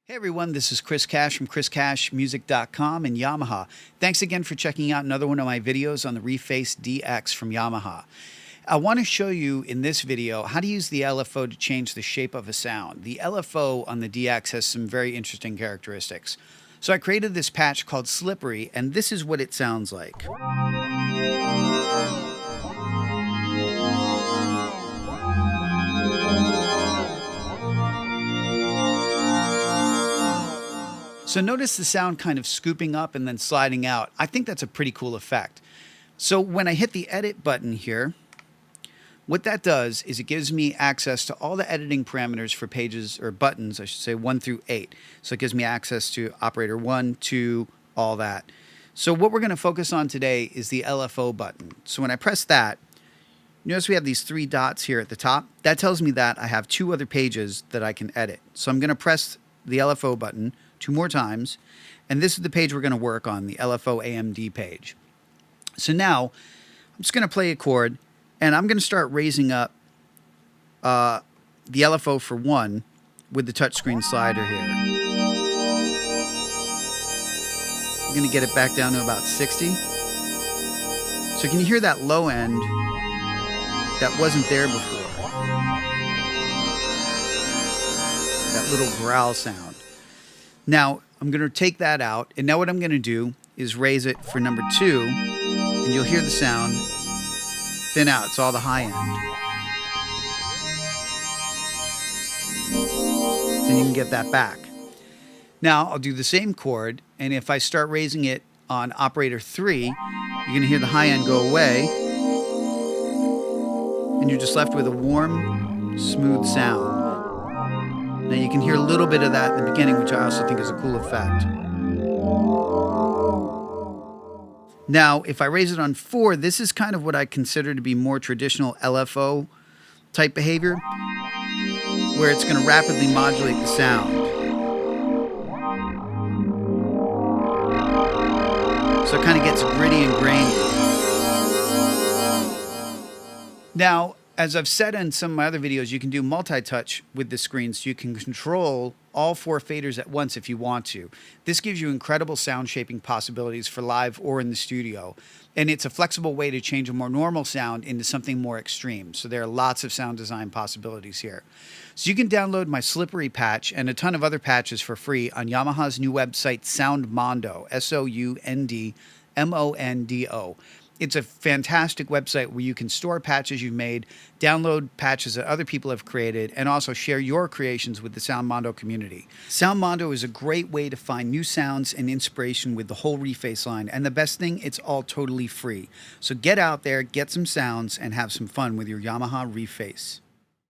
Hey everyone, this is Chris Cash from chriscashmusic.com and Yamaha. Thanks again for checking out another one of my videos on the Reface DX from Yamaha. I want to show you in this video how to use the LFO to change the shape of a sound. The LFO on the DX has some very interesting characteristics. So I created this patch called Slippery, and this is what it sounds like. So notice the sound kind of scooping up and then sliding out. I think that's a pretty cool effect. So when I hit the edit button here, what that does is it gives me access to all the editing parameters for pages, or buttons, I should say, 1 through 8. So it gives me access to operator 1, 2, all that. So what we're going to focus on today is the LFO button. So when I press that, notice we have these 3 dots here at the top. That tells me that I have 2 other pages that I can edit. So I'm going to press the LFO button 2 more times, and this is the page we're going to work on, the LFO AMD page. So now I'm just going to play a chord, and I'm going to start raising up the LFO for 1 with the touchscreen slider here. I'm going to get it back down to about 60. So can you hear that low end that wasn't there before? That little growl sound. Now, I'm going to take that out, and now what I'm going to do is raise it for number 2, and you'll hear the sound thin out. It's all the high end. And you can get that back. Now, I'll do the same chord, and if I start raising it on operator 3, you're going to hear the high end go away, and you're just left with a warm, smooth sound. Now you can hear a little bit of that in the beginning, which I also think is a cool effect. Now, if I raise it on 4, this is kind of what I consider to be more traditional LFO type behavior, where it's going to rapidly modulate the sound. So it kind of gets gritty and grainy. Now, as I've said in some of my other videos, you can do multi-touch with the screen, so you can control all 4 faders at once if you want to. This gives you incredible sound shaping possibilities for live or in the studio. And it's a flexible way to change a more normal sound into something more extreme. So there are lots of sound design possibilities here. So you can download my Slippery patch and a ton of other patches for free on Yamaha's new website, Soundmondo, SOUNDMONDO. It's a fantastic website where you can store patches you've made, download patches that other people have created, and also share your creations with the Soundmondo community. Soundmondo is a great way to find new sounds and inspiration with the whole Reface line, and the best thing, it's all totally free. So get out there, get some sounds, and have some fun with your Yamaha Reface.